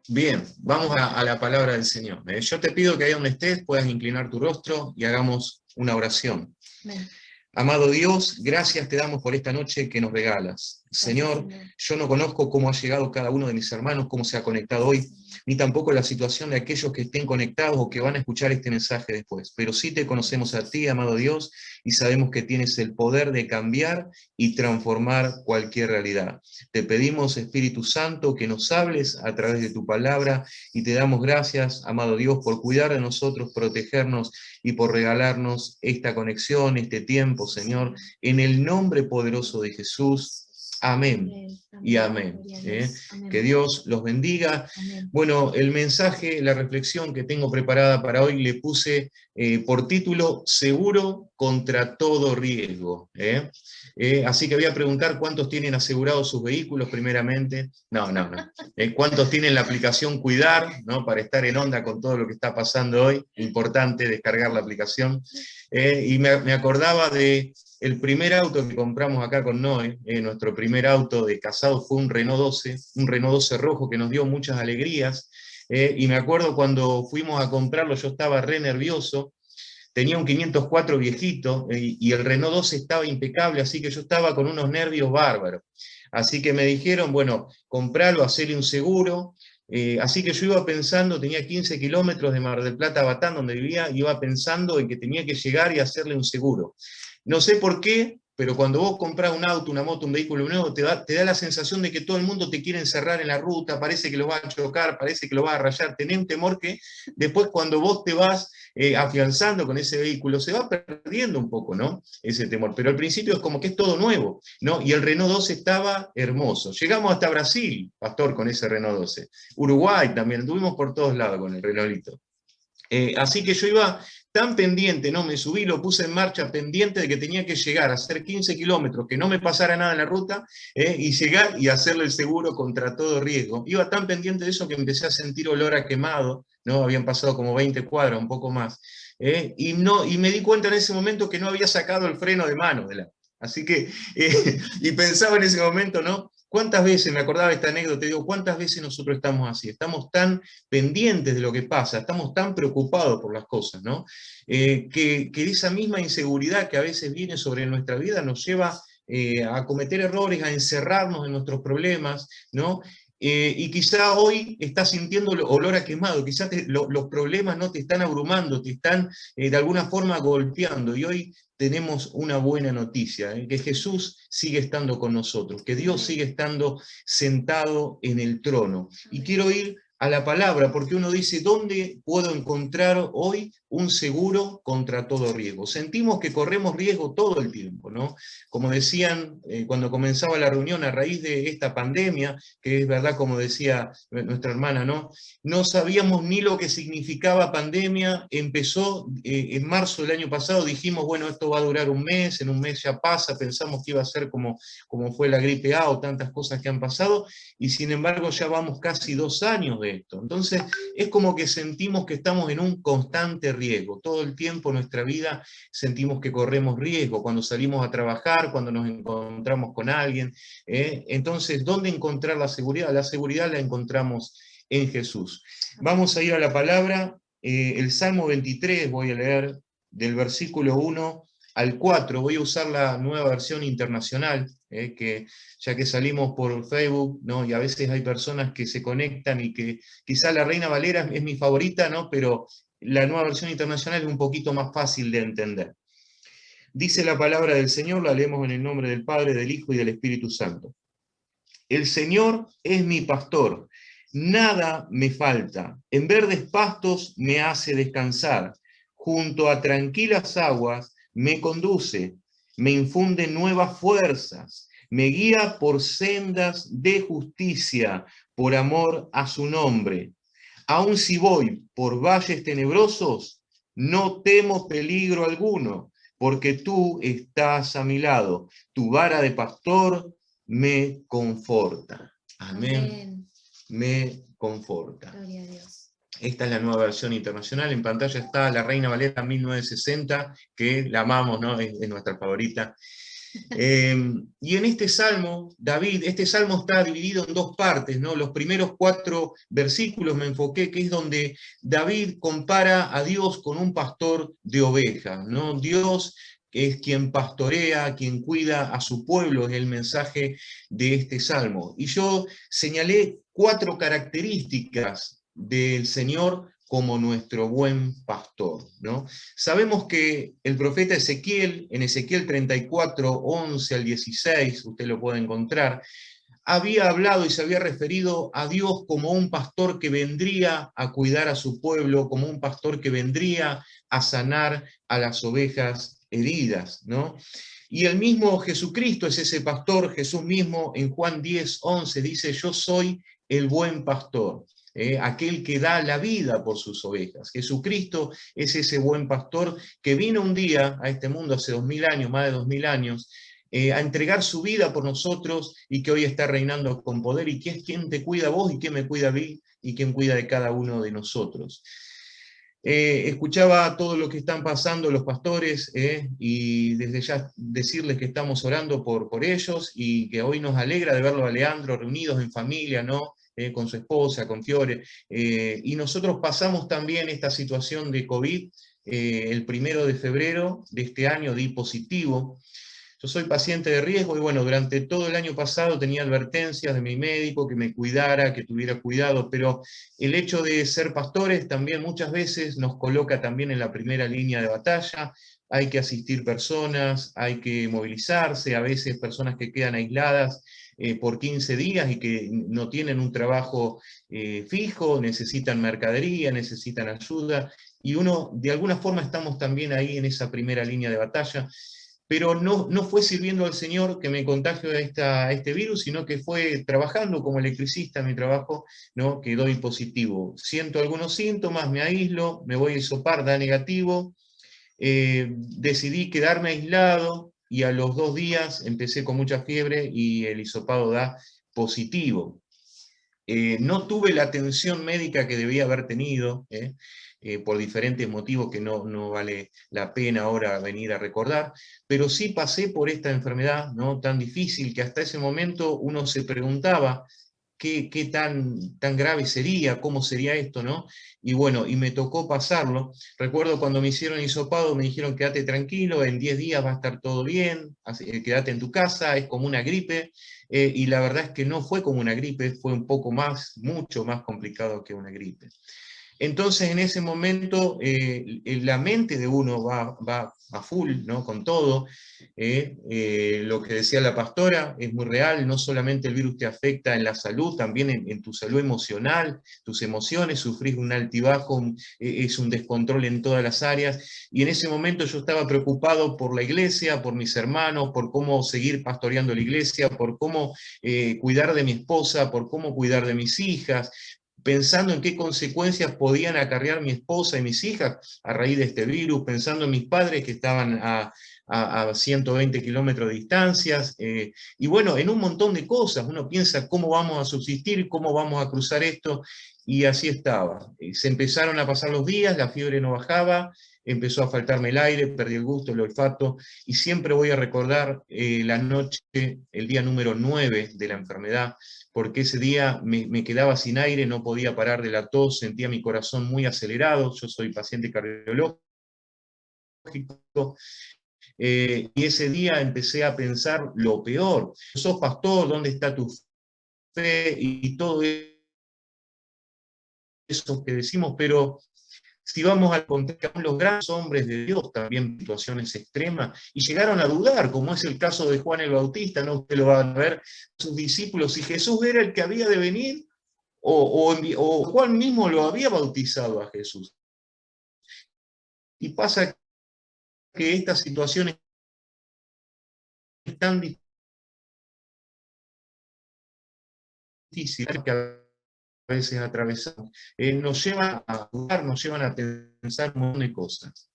Bien, vamos a la palabra del Señor. Yo te pido que ahí donde estés puedas inclinar tu rostro y hagamos una oración. Amén. Amado Dios, gracias te damos por esta noche que nos regalas. Señor, yo no conozco cómo ha llegado cada uno de mis hermanos, cómo se ha conectado hoy, ni tampoco la situación de aquellos que estén conectados o que van a escuchar este mensaje después. Pero sí te conocemos a ti, amado Dios, y sabemos que tienes el poder de cambiar y transformar cualquier realidad. Te pedimos, Espíritu Santo, que nos hables a través de tu palabra, y te damos gracias, amado Dios, por cuidar de nosotros, protegernos y por regalarnos esta conexión, este tiempo, Señor, en el nombre poderoso de Jesús. Amén. Y amén. Amén. Que Dios los bendiga. Amén. Bueno, el mensaje, la reflexión que tengo preparada para hoy le puse por título Seguro contra todo riesgo. Así que voy a preguntar cuántos tienen asegurados sus vehículos primeramente. No. ¿Cuántos tienen la aplicación Cuidar, ¿no? Para estar en onda con todo lo que está pasando hoy? Importante descargar la aplicación. Y me acordaba de el primer auto que compramos acá con Noé, nuestro primer auto de casado fue un Renault 12 rojo que nos dio muchas alegrías, y me acuerdo cuando fuimos a comprarlo, yo estaba re nervioso, tenía un 504 viejito, y el Renault 12 estaba impecable, así que yo estaba con unos nervios bárbaros. Así que me dijeron, bueno, compralo, hacerle un seguro. Así que yo iba pensando, tenía 15 kilómetros de Mar del Plata a Batán, donde vivía, iba pensando en que tenía que llegar y hacerle un seguro. No sé por qué, pero cuando vos comprás un auto, una moto, un vehículo nuevo, te da la sensación de que todo el mundo te quiere encerrar en la ruta, parece que lo va a chocar, parece que lo va a rayar, tenés un temor que después cuando vos te vas afianzando con ese vehículo, se va perdiendo un poco, ¿no? Ese temor, pero al principio es como que es todo nuevo, ¿no? Y el Renault 12 estaba hermoso. Llegamos hasta Brasil, Pastor, con ese Renault 12. Uruguay también, anduvimos por todos lados con el Renaultito. Así que yo iba tan pendiente, ¿no? Me subí, lo puse en marcha, pendiente de que tenía que llegar a hacer 15 kilómetros, que no me pasara nada en la ruta, y llegar y hacerle el seguro contra todo riesgo. Iba tan pendiente de eso que empecé a sentir olor a quemado, ¿no? Habían pasado como 20 cuadras, un poco más. Y me di cuenta en ese momento que no había sacado el freno de mano de la... Así que, y pensaba en ese momento, ¿no? ¿Cuántas veces, me acordaba de esta anécdota, digo, cuántas veces nosotros estamos así? Estamos tan pendientes de lo que pasa, estamos tan preocupados por las cosas, ¿no? Que esa misma inseguridad que a veces viene sobre nuestra vida nos lleva a cometer errores, a encerrarnos en nuestros problemas, ¿no? Y quizá hoy estás sintiendo olor a quemado, quizá los problemas no te están abrumando, te están de alguna forma golpeando, y hoy tenemos una buena noticia, que Jesús sigue estando con nosotros, que Dios sigue estando sentado en el trono. Y quiero ir a la palabra, porque uno dice, ¿dónde puedo encontrar hoy un seguro contra todo riesgo? Sentimos que corremos riesgo todo el tiempo, ¿no? Como decían cuando comenzaba la reunión a raíz de esta pandemia, que es verdad, como decía nuestra hermana, ¿no? No sabíamos ni lo que significaba pandemia, empezó en marzo del año pasado, dijimos, bueno, esto va a durar un mes, en un mes ya pasa, pensamos que iba a ser como fue la gripe A o tantas cosas que han pasado, y sin embargo ya vamos casi 2 años de esto. Entonces es como que sentimos que estamos en un constante riesgo, todo el tiempo en nuestra vida sentimos que corremos riesgo, cuando salimos a trabajar, cuando nos encontramos con alguien. Entonces, ¿dónde encontrar la seguridad? La seguridad la encontramos en Jesús. Vamos a ir a la palabra, el Salmo 23, voy a leer del versículo 1 al 4, voy a usar la nueva versión internacional, que ya que salimos por Facebook, ¿no? Y a veces hay personas que se conectan y que quizá la Reina Valera es mi favorita, ¿no? Pero la nueva versión internacional es un poquito más fácil de entender. Dice la palabra del Señor, la leemos en el nombre del Padre, del Hijo y del Espíritu Santo. El Señor es mi pastor, nada me falta. En verdes pastos me hace descansar. Junto a tranquilas aguas me conduce, me infunde nuevas fuerzas, me guía por sendas de justicia, por amor a su nombre. Aun si voy por valles tenebrosos, no temo peligro alguno, porque tú estás a mi lado. Tu vara de pastor me conforta. Amén. Amén. Me conforta. Gloria a Dios. Esta es la nueva versión internacional. En pantalla está la Reina Valera 1960, que la amamos, ¿no? Es nuestra favorita. Y en este salmo, David, este salmo está dividido en dos partes, ¿no? Los primeros 4 versículos me enfoqué, que es donde David compara a Dios con un pastor de ovejas, ¿no? Dios es quien pastorea, quien cuida a su pueblo, es el mensaje de este salmo. Y yo señalé 4 características del Señor como nuestro buen pastor, ¿no? Sabemos que el profeta Ezequiel, en Ezequiel 34, 11 al 16, usted lo puede encontrar, había hablado y se había referido a Dios como un pastor que vendría a cuidar a su pueblo, como un pastor que vendría a sanar a las ovejas heridas, ¿no? Y el mismo Jesucristo es ese pastor. Jesús mismo en Juan 10, 11 dice: yo soy el buen pastor. Aquel que da la vida por sus ovejas. Jesucristo es ese buen pastor que vino un día a este mundo hace 2000 años, más de 2000 años, a entregar su vida por nosotros y que hoy está reinando con poder, y que es quien te cuida a vos y quien me cuida a mí y quien cuida de cada uno de nosotros. Escuchaba todo lo que están pasando los pastores, y desde ya decirles que estamos orando por ellos y que hoy nos alegra de verlo a Leandro reunidos en familia, ¿no? Con su esposa, con Fiore, y nosotros pasamos también esta situación de COVID. El 1 de febrero de este año di positivo. Yo soy paciente de riesgo y bueno, durante todo el año pasado tenía advertencias de mi médico que me cuidara, que tuviera cuidado, pero el hecho de ser pastores también muchas veces nos coloca también en la primera línea de batalla. Hay que asistir personas, hay que movilizarse, a veces personas que quedan aisladas por 15 días y que no tienen un trabajo fijo, necesitan mercadería, necesitan ayuda, y uno, de alguna forma, estamos también ahí en esa primera línea de batalla. Pero no fue sirviendo al Señor que me contagio a este virus, sino que fue trabajando como electricista en mi trabajo, ¿no? Que doy positivo. Siento algunos síntomas, me aíslo, me voy a hisopar, da negativo. Decidí quedarme aislado y a los 2 días empecé con mucha fiebre y el hisopado da positivo. No tuve la atención médica que debía haber tenido, por diferentes motivos que no vale la pena ahora venir a recordar, pero sí pasé por esta enfermedad, ¿no? Tan difícil, que hasta ese momento uno se preguntaba qué tan grave sería, cómo sería esto, ¿no? Y bueno, y me tocó pasarlo. Recuerdo cuando me hicieron hisopado, me dijeron: quédate tranquilo, en 10 días va a estar todo bien, quédate en tu casa, es como una gripe. Y la verdad es que no fue como una gripe, fue un poco más, mucho más complicado que una gripe. Entonces, en ese momento, la mente de uno va a full, ¿no? Con todo. Lo que decía la pastora es muy real. No solamente el virus te afecta en la salud, también en tu salud emocional, tus emociones, sufrís un altibajo, es un descontrol en todas las áreas. Y en ese momento yo estaba preocupado por la iglesia, por mis hermanos, por cómo seguir pastoreando la iglesia, por cómo cuidar de mi esposa, por cómo cuidar de mis hijas, pensando en qué consecuencias podían acarrear mi esposa y mis hijas a raíz de este virus, pensando en mis padres que estaban a 120 kilómetros de distancias, y bueno, en un montón de cosas. Uno piensa cómo vamos a subsistir, cómo vamos a cruzar esto, y así estaba. Se empezaron a pasar los días, la fiebre no bajaba, empezó a faltarme el aire, perdí el gusto, el olfato, y siempre voy a recordar la noche, el día número 9 de la enfermedad, porque ese día me quedaba sin aire, no podía parar de la tos, sentía mi corazón muy acelerado. Yo soy paciente cardiológico, y ese día empecé a pensar lo peor: sos pastor, ¿dónde está tu fe? Y todo eso que decimos, pero si vamos al contrario, los grandes hombres de Dios también situaciones extremas, y llegaron a dudar, como es el caso de Juan el Bautista, ¿no? Usted lo va a ver, sus discípulos, si Jesús era el que había de venir, o Juan mismo lo había bautizado a Jesús. Y pasa que estas situaciones tan difíciles que a veces atravesamos, nos llevan a dudar, nos llevan a pensar un montón de cosas.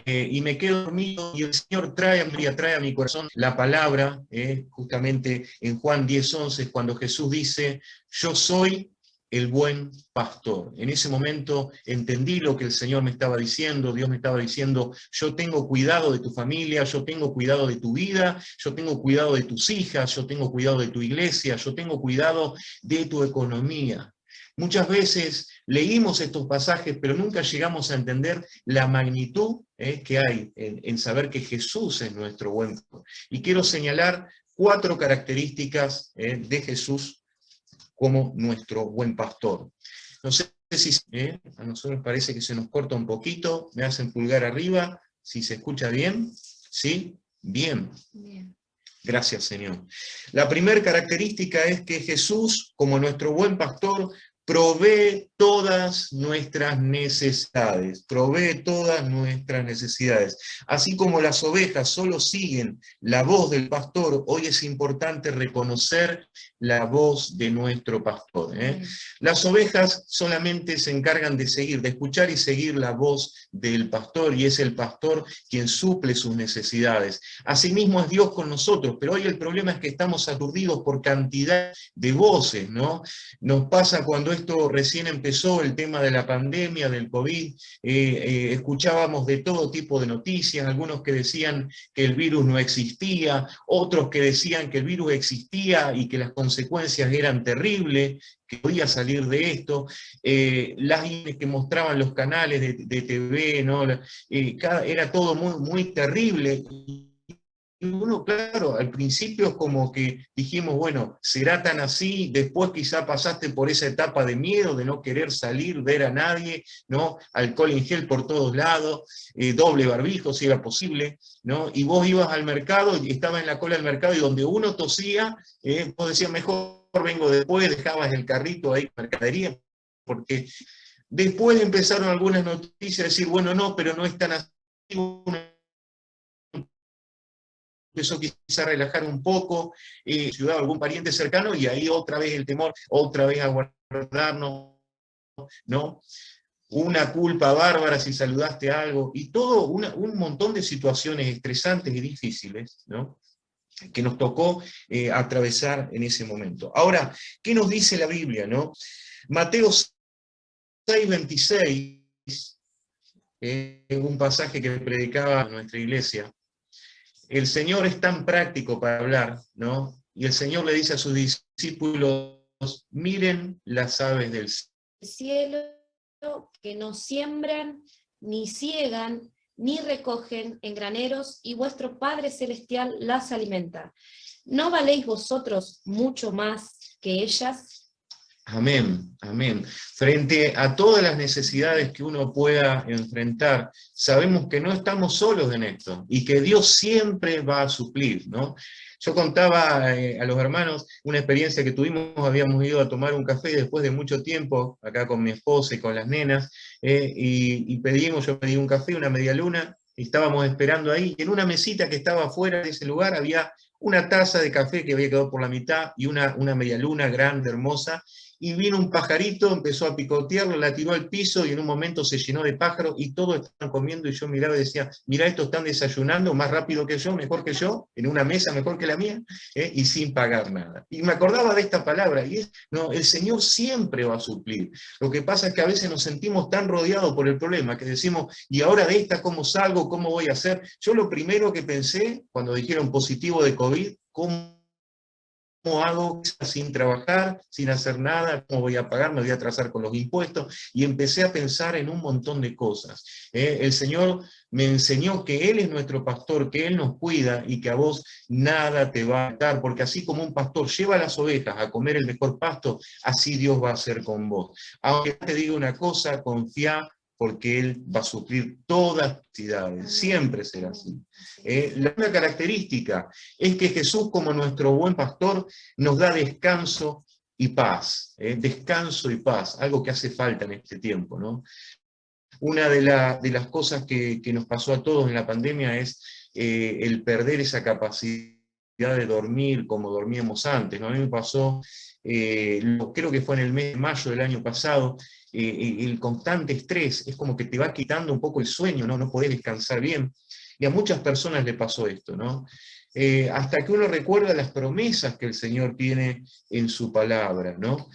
Y me quedo dormido, y el Señor trae a mi corazón la palabra, justamente en Juan 10:11, cuando Jesús dice: yo soy el buen pastor. En ese momento entendí lo que el Señor me estaba diciendo. Dios me estaba diciendo: yo tengo cuidado de tu familia, yo tengo cuidado de tu vida, yo tengo cuidado de tus hijas, yo tengo cuidado de tu iglesia, yo tengo cuidado de tu economía. Muchas veces leímos estos pasajes, pero nunca llegamos a entender la magnitud que hay en saber que Jesús es nuestro buen pastor. Y quiero señalar 4 características de Jesús como nuestro buen pastor. No sé si a nosotros parece que se nos corta un poquito, me hacen pulgar arriba, si se escucha bien, ¿sí? Bien. Bien. Gracias, Señor. La primera característica es que Jesús, como nuestro buen pastor, provee todas nuestras necesidades, provee todas nuestras necesidades. Así como las ovejas solo siguen la voz del pastor, hoy es importante reconocer la voz de nuestro pastor. Las ovejas solamente se encargan de seguir, de escuchar y seguir la voz del pastor, y es el pastor quien suple sus necesidades. Asimismo es Dios con nosotros, pero hoy el problema es que estamos aturdidos por cantidad de voces, ¿no? Nos pasa cuando esto recién empezó, el tema de la pandemia, del COVID, escuchábamos de todo tipo de noticias, algunos que decían que el virus no existía, otros que decían que el virus existía y que las consecuencias eran terribles, que podía salir de esto, las imágenes que mostraban los canales de TV, ¿no? Era todo muy, muy terrible. Y uno, claro, al principio es como que dijimos, bueno, será tan así, después quizá pasaste por esa etapa de miedo, de no querer salir, ver a nadie, ¿no? Alcohol en gel por todos lados, doble barbijo si era posible, ¿no? Y vos ibas al mercado, y estabas en la cola del mercado, y donde uno tosía, vos decías, mejor vengo después, dejabas el carrito ahí, mercadería, porque después empezaron algunas noticias a decir, bueno, no, pero no es tan así, uno empezó quizá a relajar un poco, ayudaba a algún pariente cercano, y ahí otra vez el temor, otra vez a guardarnos, ¿no? Una culpa bárbara si saludaste algo, y todo un montón de situaciones estresantes y difíciles, ¿no? Que nos tocó atravesar en ese momento. Ahora, ¿qué nos dice la Biblia, no? Mateo 6:26, un pasaje que predicaba en nuestra iglesia. El Señor es tan práctico para hablar, ¿no? Y el Señor le dice a sus discípulos: miren las aves del cielo, que no siembran, ni ciegan, ni recogen en graneros, y vuestro Padre Celestial las alimenta. ¿No valéis vosotros mucho más que ellas? Amén, amén. Frente a todas las necesidades que uno pueda enfrentar, sabemos que no estamos solos en esto y que Dios siempre va a suplir, ¿no? Yo contaba a los hermanos una experiencia que tuvimos, habíamos ido a tomar un café después de mucho tiempo, acá con mi esposa y con las nenas, yo pedí un café, una media luna, y estábamos esperando ahí, y en una mesita que estaba afuera de ese lugar había una taza de café que había quedado por la mitad y una media luna grande, hermosa, y vino un pajarito, empezó a picotearlo, la tiró al piso y en un momento se llenó de pájaros y todos estaban comiendo, y yo miraba y decía, mirá, estos están desayunando más rápido que yo, mejor que yo, en una mesa mejor que la mía, y sin pagar nada. Y me acordaba de esta palabra, y es, no, el Señor siempre va a suplir. Lo que pasa es que a veces nos sentimos tan rodeados por el problema que decimos, ¿y ahora de esta cómo salgo? ¿Cómo voy a hacer? Yo lo primero que pensé, cuando dijeron positivo de COVID, ¿cómo hago sin trabajar, sin hacer nada? ¿Cómo voy a pagar? ¿Me voy a atrasar con los impuestos? Y empecé a pensar en un montón de cosas. El Señor me enseñó que Él es nuestro pastor, que Él nos cuida y que a vos nada te va a dar, porque así como un pastor lleva a las ovejas a comer el mejor pasto, así Dios va a hacer con vos. Aunque te diga una cosa, confía, porque Él va a suplir todas las necesidades, siempre será así. La segunda característica es que Jesús, como nuestro buen pastor, nos da descanso y paz, descanso y paz, algo que hace falta en este tiempo, ¿no? Una de las cosas que nos pasó a todos en la pandemia es el perder esa capacidad de dormir como dormíamos antes, ¿no? A mí me pasó, creo que fue en el mes de mayo del año pasado, el constante estrés es como que te va quitando un poco el sueño, ¿no? No podés descansar bien. Y a muchas personas le pasó esto, ¿no? Hasta que uno recuerda las promesas que el Señor tiene en su palabra, ¿no?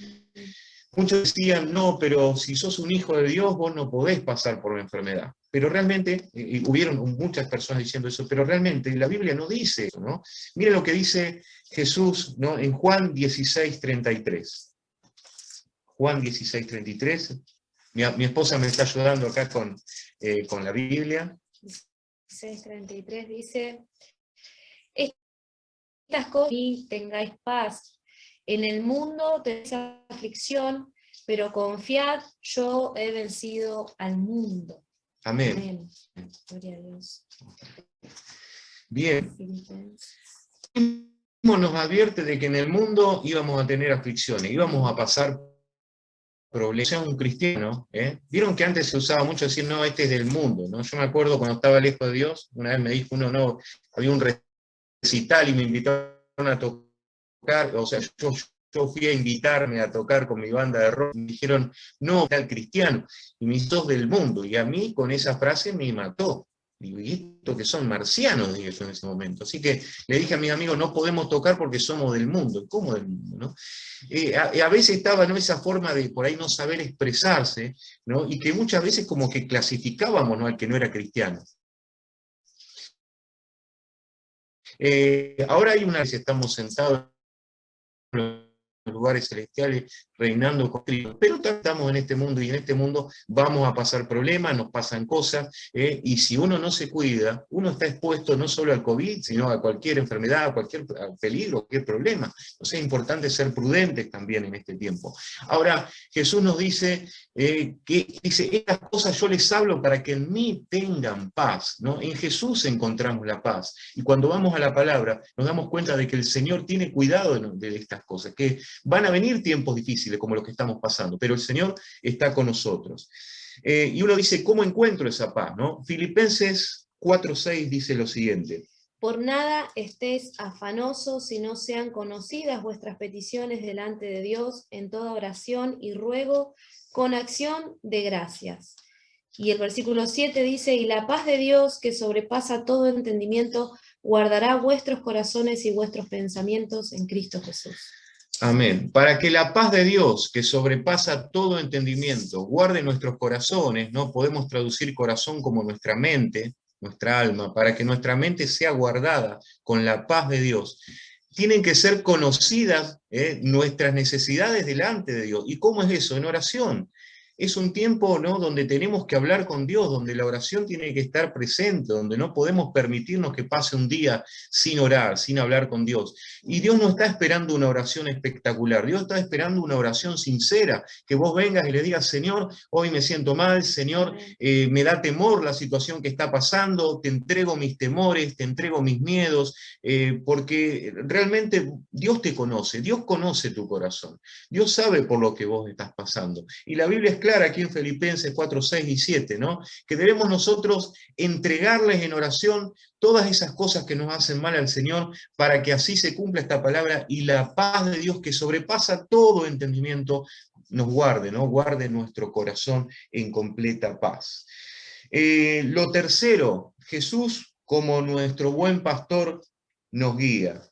Muchos decían, no, pero si sos un hijo de Dios, vos no podés pasar por la enfermedad. Pero realmente, hubieron muchas personas diciendo eso, pero realmente la Biblia no dice eso, ¿no? Miren lo que dice Jesús, ¿no? En Juan 16:33. Juan 16:33. Mi esposa me está ayudando acá con la Biblia. 16:33 dice, estas cosas y tengáis paz. En el mundo tenéis aflicción, pero confiad, yo he vencido al mundo. Amén. Amén. Gloria a Dios. Bien. Nos advierte de que en el mundo íbamos a tener aflicciones, íbamos a pasar problemas. Sea un cristiano, vieron que antes se usaba mucho decir, no, este es del mundo, ¿no? Yo me acuerdo cuando estaba lejos de Dios, una vez me dijo uno, no, había un recital y me invitaron a tocar, o sea, yo fui a invitarme a tocar con mi banda de rock, y me dijeron, no, tal cristiano, y me sos del mundo, y a mí con esa frase me mató. Digo, ¿y esto que son marcianos? Dije yo en ese momento. Así que le dije a mi amigo, no podemos tocar porque somos del mundo. ¿Cómo del mundo? ¿No? A veces estaba, ¿no?, esa forma de por ahí no saber expresarse, ¿no? Y que muchas veces como que clasificábamos, ¿no?, al que no era cristiano. Ahora hay una vez estamos sentados en los lugares celestiales reinando con Cristo, pero estamos en este mundo y en este mundo vamos a pasar problemas, nos pasan cosas, y si uno no se cuida, uno está expuesto no solo al COVID, sino a cualquier enfermedad, a cualquier peligro, cualquier problema. Entonces es importante ser prudentes también en este tiempo. Ahora, Jesús nos dice, estas cosas yo les hablo para que en mí tengan paz, ¿no? En Jesús encontramos la paz, y cuando vamos a la palabra nos damos cuenta de que el Señor tiene cuidado de estas cosas, que van a venir tiempos difíciles como los que estamos pasando, pero el Señor está con nosotros. Y uno dice, ¿cómo encuentro esa paz? ¿No? Filipenses 4:6 dice lo siguiente. Por nada estéis afanosos si no sean conocidas vuestras peticiones delante de Dios en toda oración y ruego con acción de gracias. Y el versículo 7 dice, y la paz de Dios que sobrepasa todo entendimiento guardará vuestros corazones y vuestros pensamientos en Cristo Jesús. Amén. Para que la paz de Dios, que sobrepasa todo entendimiento, guarde nuestros corazones, ¿no? Podemos traducir corazón como nuestra mente, nuestra alma, para que nuestra mente sea guardada con la paz de Dios. Tienen que ser conocidas nuestras necesidades delante de Dios. ¿Y cómo es eso? En oración. Es un tiempo, ¿no?, donde tenemos que hablar con Dios, donde la oración tiene que estar presente, donde no podemos permitirnos que pase un día sin orar, sin hablar con Dios. Y Dios no está esperando una oración espectacular, Dios está esperando una oración sincera, que vos vengas y le digas, Señor, hoy me siento mal, Señor, me da temor la situación que está pasando, te entrego mis temores, te entrego mis miedos, porque realmente Dios te conoce, Dios conoce tu corazón, Dios sabe por lo que vos estás pasando. Y la Biblia es clara aquí en Filipenses 4:6 y 7, ¿no?, que debemos nosotros entregarles en oración todas esas cosas que nos hacen mal al Señor, para que así se cumpla esta palabra y la paz de Dios que sobrepasa todo entendimiento nos guarde, ¿no? Guarde nuestro corazón en completa paz. Lo tercero, Jesús como nuestro buen pastor nos guía,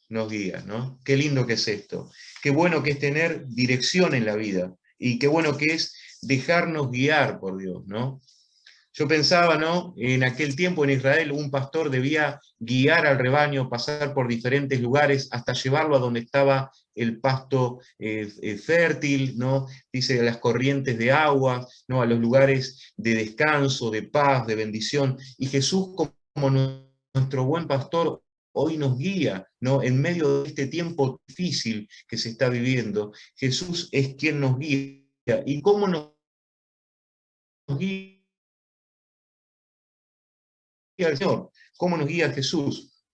¿no? Qué lindo que es esto, qué bueno que es tener dirección en la vida, y qué bueno que es dejarnos guiar por Dios, ¿no? Yo pensaba, ¿no?, en aquel tiempo en Israel un pastor debía guiar al rebaño, pasar por diferentes lugares hasta llevarlo a donde estaba el pasto fértil, ¿no? Dice, a las corrientes de agua, ¿no?, a los lugares de descanso, de paz, de bendición. Y Jesús, como nuestro buen pastor, hoy nos guía, ¿no?, en medio de este tiempo difícil que se está viviendo. Jesús es quien nos guía. ¿Y cómo nos guía el Señor? ¿Cómo nos guía Jesús?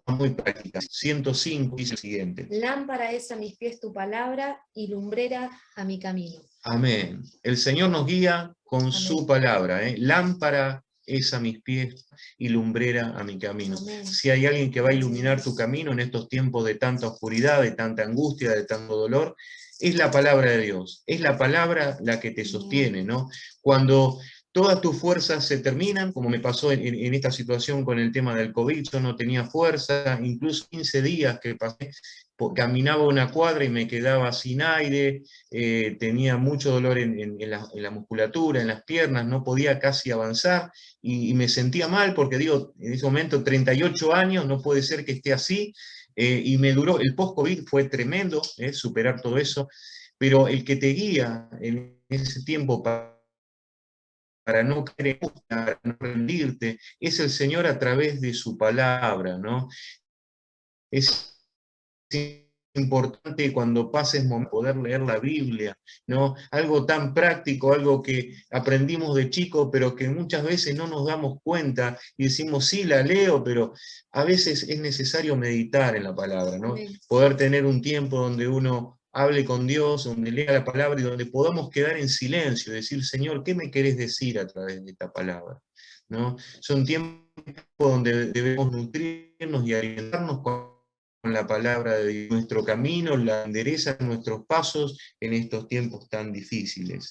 Muy práctica. 105 dice el siguiente. Lámpara es a mis pies tu palabra y lumbrera a mi camino. Amén. El Señor nos guía con Amén. Su palabra. Lámpara es a mis pies y lumbrera a mi camino. Amén. Si hay alguien que va a iluminar tu camino en estos tiempos de tanta oscuridad, de tanta angustia, de tanto dolor, es la palabra de Dios. Es la palabra la que te sostiene, ¿no? Cuando todas tus fuerzas se terminan, como me pasó en esta situación con el tema del COVID, yo no tenía fuerza, incluso 15 días que pasé caminaba una cuadra y me quedaba sin aire, tenía mucho dolor en la musculatura, en las piernas, no podía casi avanzar, y me sentía mal porque digo, en ese momento 38 años, no puede ser que esté así, y me duró, el post-COVID fue tremendo, superar todo eso, pero el que te guía en ese tiempo para no caer en para no rendirte, es el Señor a través de su palabra, ¿no? Es importante cuando pases poder leer la Biblia, ¿no? Algo tan práctico, algo que aprendimos de chico, pero que muchas veces no nos damos cuenta y decimos, sí, la leo, pero a veces es necesario meditar en la palabra, ¿no? Poder tener un tiempo donde uno hable con Dios, donde lea la palabra y donde podamos quedar en silencio y decir, Señor, ¿qué me querés decir a través de esta palabra? ¿No? Son tiempos donde debemos nutrirnos y alimentarnos con la palabra de Dios, nuestro camino, la endereza nuestros pasos en estos tiempos tan difíciles.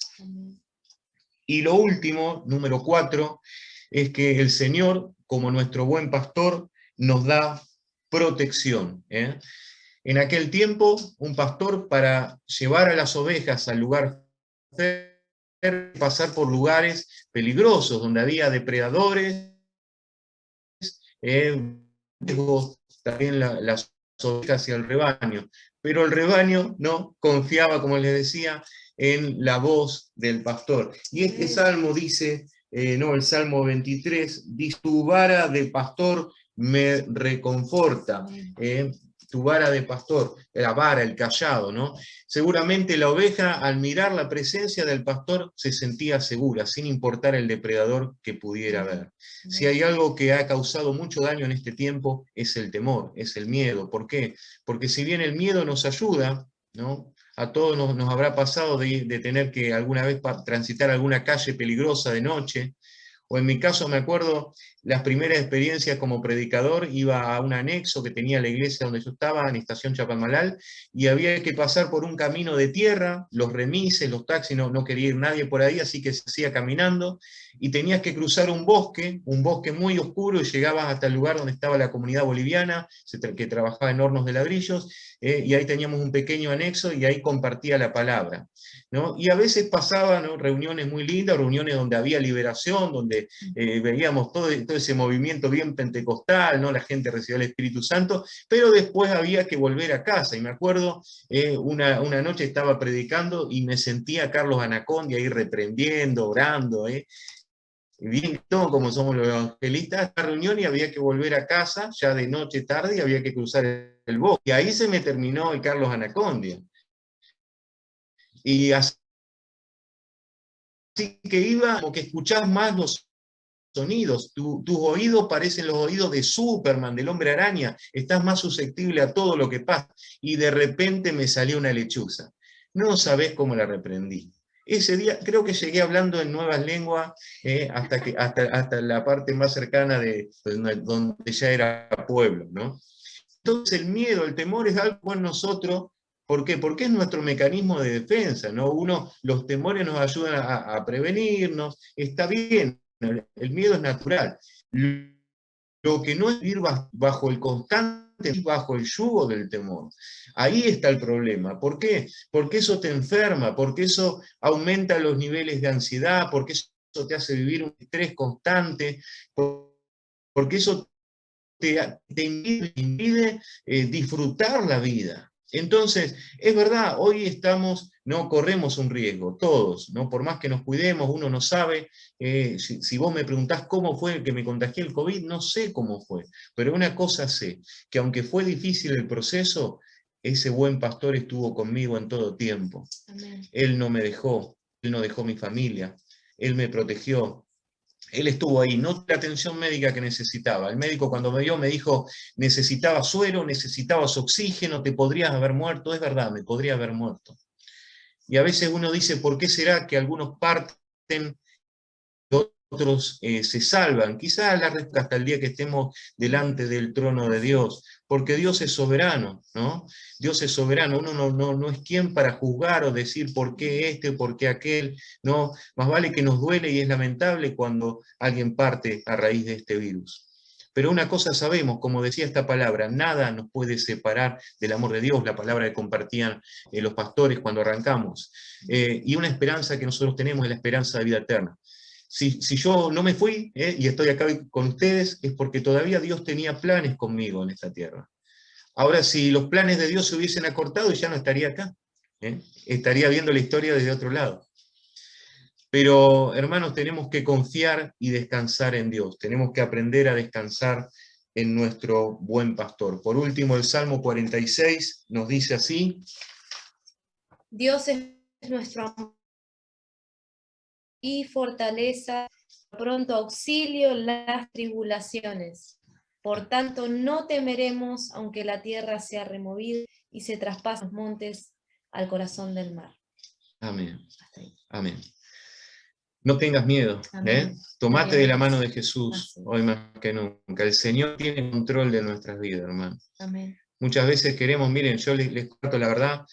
Y lo último, número 4, es que el Señor, como nuestro buen pastor, nos da protección. En aquel tiempo, un pastor, para llevar a las ovejas al lugar pasar por lugares peligrosos, donde había depredadores, también las ovejas y el rebaño. Pero el rebaño no confiaba, como les decía, en la voz del pastor. Y este salmo dice, el Salmo 23, dice, tu vara de pastor me reconforta. Tu vara de pastor, la vara, el cayado, ¿no? Seguramente la oveja, al mirar la presencia del pastor, se sentía segura, sin importar el depredador que pudiera haber. Si hay algo que ha causado mucho daño en este tiempo, es el temor, es el miedo. ¿Por qué? Porque si bien el miedo nos ayuda, ¿no? A todos nos habrá pasado de tener que alguna vez transitar alguna calle peligrosa de noche, o en mi caso me acuerdo las primeras experiencias como predicador, iba a un anexo que tenía la iglesia donde yo estaba, en Estación Chapadmalal, y había que pasar por un camino de tierra, los remises, los taxis, no quería ir nadie por ahí, así que se hacía caminando, y tenías que cruzar un bosque muy oscuro, y llegabas hasta el lugar donde estaba la comunidad boliviana, que trabajaba en hornos de ladrillos, y ahí teníamos un pequeño anexo, y ahí compartía la palabra, ¿no? Y a veces pasaban, ¿no?, reuniones muy lindas, reuniones donde había liberación, donde veíamos todo ese movimiento bien pentecostal, ¿no? La gente recibía el Espíritu Santo, pero después había que volver a casa, y me acuerdo, una noche estaba predicando y me sentía Carlos Anacondia ahí reprendiendo, orando, bien como somos los evangelistas, a la reunión y había que volver a casa, ya de noche tarde, y había que cruzar el bosque, y ahí se me terminó el Carlos Anacondia. Y así que iba, como que escuchás más los sonidos, tus oídos parecen los oídos de Superman, del Hombre Araña, estás más susceptible a todo lo que pasa, y de repente me salió una lechuza. No sabés cómo la reprendí. Ese día creo que llegué hablando en nuevas lenguas, hasta la parte más cercana de donde ya era pueblo, ¿no? Entonces el miedo, el temor es algo en nosotros. ¿Por qué? Porque es nuestro mecanismo de defensa, ¿no? Los temores nos ayudan a prevenirnos, está bien, el miedo es natural. Lo que no es vivir bajo el constante, bajo el yugo del temor. Ahí está el problema. ¿Por qué? Porque eso te enferma, porque eso aumenta los niveles de ansiedad, porque eso te hace vivir un estrés constante, porque eso te impide disfrutar la vida. Entonces, es verdad, hoy no corremos un riesgo, todos, ¿no? Por más que nos cuidemos, uno no sabe, si vos me preguntás cómo fue que me contagié el COVID, no sé cómo fue, pero una cosa sé, que aunque fue difícil el proceso, ese buen pastor estuvo conmigo en todo tiempo. Amén. Él no me dejó, él no dejó mi familia, él me protegió. Él estuvo ahí, no la atención médica que necesitaba. El médico cuando me vio me dijo, necesitabas suero, necesitabas oxígeno, te podrías haber muerto. Es verdad, me podría haber muerto. Y a veces uno dice, ¿por qué será que algunos parten, otros se salvan? Quizás la respuesta hasta el día que estemos delante del trono de Dios, porque Dios es soberano, ¿no? Dios es soberano, uno no es quien para juzgar o decir por qué este, por qué aquel, no, más vale que nos duele y es lamentable cuando alguien parte a raíz de este virus. Pero una cosa sabemos, como decía esta palabra, nada nos puede separar del amor de Dios, la palabra que compartían los pastores cuando arrancamos. Y una esperanza que nosotros tenemos es la esperanza de vida eterna. Si yo no me fui y estoy acá con ustedes, es porque todavía Dios tenía planes conmigo en esta tierra. Ahora, si los planes de Dios se hubiesen acortado, ya no estaría acá. Estaría viendo la historia desde otro lado. Pero, hermanos, tenemos que confiar y descansar en Dios. Tenemos que aprender a descansar en nuestro buen pastor. Por último, el Salmo 46 nos dice así: Dios es nuestro amor y fortaleza, pronto auxilio en las tribulaciones. Por tanto, no temeremos, aunque la tierra sea removida y se traspasen los montes al corazón del mar. Amén. Amén. No tengas miedo, Tomate de la mano de Jesús, hoy más que nunca. El Señor tiene control de nuestras vidas, hermano. Amén. Muchas veces queremos, miren, yo les cuento la verdad,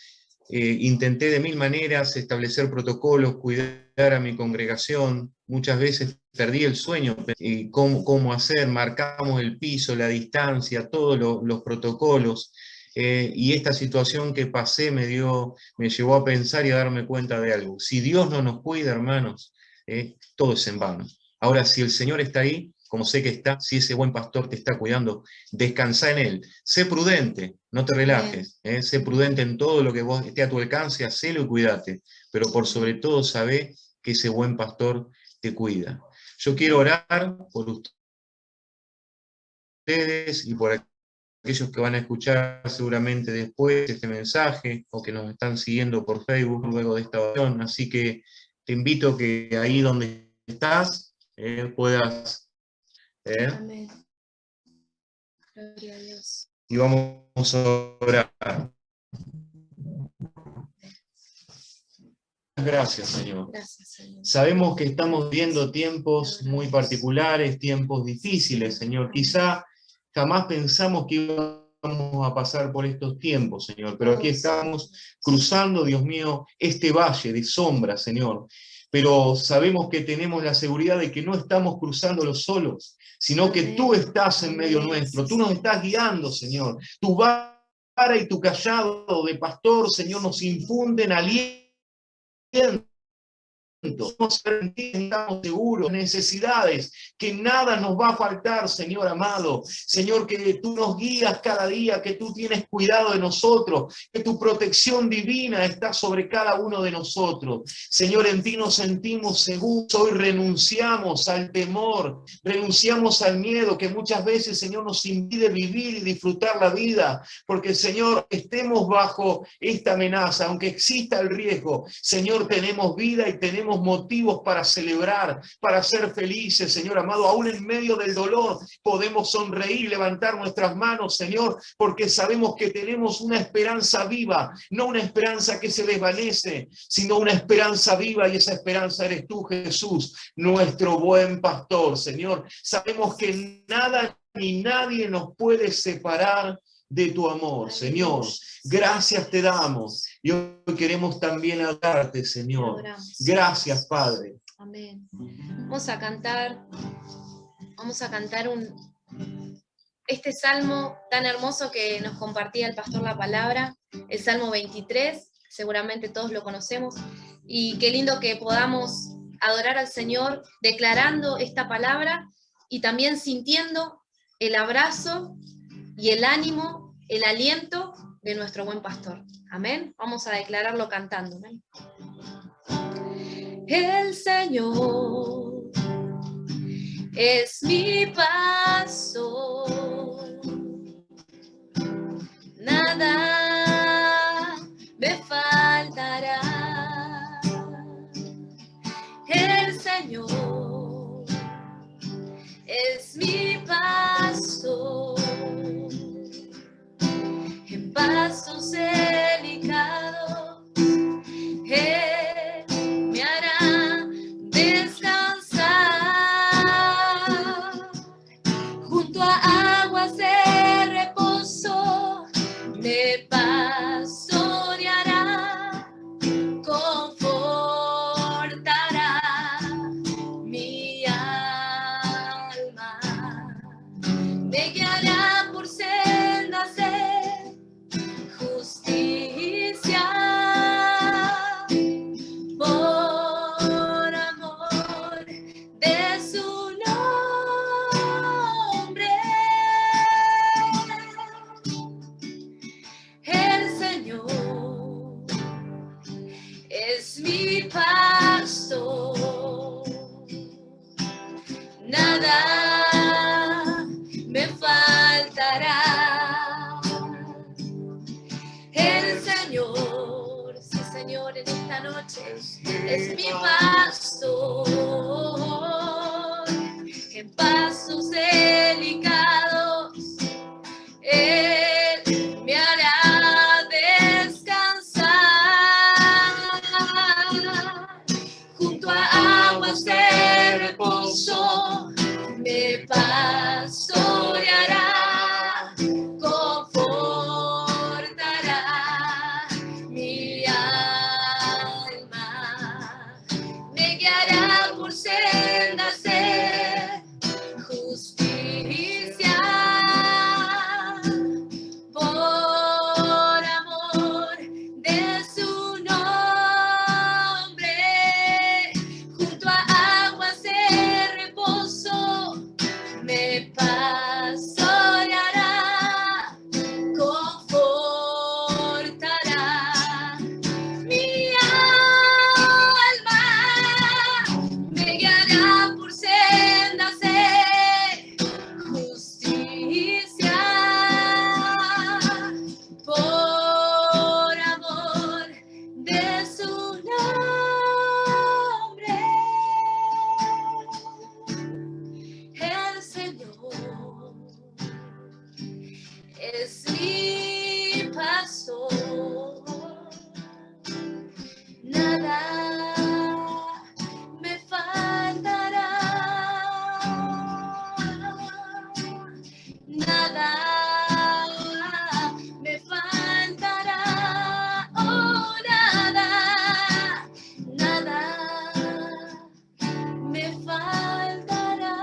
intenté de mil maneras establecer protocolos, cuidar a mi congregación, muchas veces perdí el sueño, y cómo hacer, marcamos el piso, la distancia, todos los protocolos, y esta situación que pasé me llevó a pensar y a darme cuenta de algo. Si Dios no nos cuida, hermanos, todo es en vano. Ahora, si el Señor está ahí, como sé que está, si ese buen pastor te está cuidando, descansa en Él. Sé prudente, no te relajes. Sé prudente en todo lo que vos esté a tu alcance, hacelo y cuídate. Pero por sobre todo, sabé que ese buen pastor te cuida. Yo quiero orar por ustedes y por aquellos que van a escuchar seguramente después este mensaje, o que nos están siguiendo por Facebook luego de esta oración. Así que te invito que ahí donde estás puedas... Amén. Gloria a Dios. Y vamos a orar. Gracias, Señor. Gracias, Señor. Sabemos que estamos viendo tiempos muy particulares, tiempos difíciles, Señor. Quizá jamás pensamos que íbamos a pasar por estos tiempos, Señor, pero aquí estamos cruzando, Dios mío, este valle de sombras, Señor. Pero sabemos que tenemos la seguridad de que no estamos cruzándolo solos, sino que tú estás en medio nuestro, tú nos estás guiando, Señor. Tu vara y tu callado de pastor, Señor, nos infunden aliento. Estamos seguros, necesidades, que nada nos va a faltar, Señor amado. Señor, que tú nos guías cada día, que tú tienes cuidado de nosotros, que tu protección divina está sobre cada uno de nosotros. Señor, en ti nos sentimos seguros. Hoy renunciamos al temor, renunciamos al miedo que muchas veces, Señor, nos impide vivir y disfrutar la vida, porque, Señor, estemos bajo esta amenaza, aunque exista el riesgo, Señor, tenemos vida y tenemos motivos para celebrar, para ser felices, Señor amado. Aún en medio del dolor podemos sonreír, levantar nuestras manos, Señor, porque sabemos que tenemos una esperanza viva, no una esperanza que se desvanece, sino una esperanza viva, y esa esperanza eres tú, Jesús, nuestro buen pastor, Señor. Sabemos que nada ni nadie nos puede separar de tu amor, Señor. Gracias te damos. Y hoy queremos también adorarte, Señor. Gracias, Padre. Amén. Vamos a cantar este salmo tan hermoso que nos compartía el pastor la palabra, el Salmo 23, seguramente todos lo conocemos, y qué lindo que podamos adorar al Señor declarando esta palabra y también sintiendo el abrazo y el ánimo, el aliento de nuestro buen pastor. Amén. Vamos a declararlo cantando. ¿Amén? El Señor es mi pastor, nada me faltará. El Señor es mi pastor, en pastos delicados Él me hará descansar, junto a aguas de reposo me pastoreará, confortará en esta noche. Es mi pastor, en pasos delicados, Él me hará descansar. Junto a aguas de reposo me pastoreará, confortará mi alma, me guiará por sendas de justicia, por amor de su nombre. Junto a aguas de reposo me pastoreará, confortará mi alma, me guiará por sendas de justicia, por amor de su nombre. El Señor es mi pastor, nada me faltará, nada me faltará, oh, nada, nada me faltará.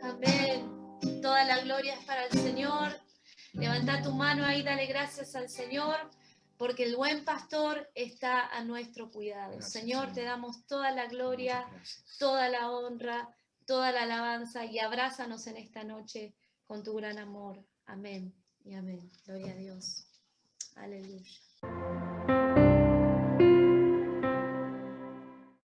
Amén. Toda la gloria es para el Señor. Levanta tu mano ahí, dale gracias al Señor, porque el buen pastor está a nuestro cuidado. Gracias, Señor, te damos toda la gloria, Gracias. toda la honra, toda la alabanza, y abrázanos en esta noche con tu gran amor. Amén y amén. Gloria a Dios. Aleluya.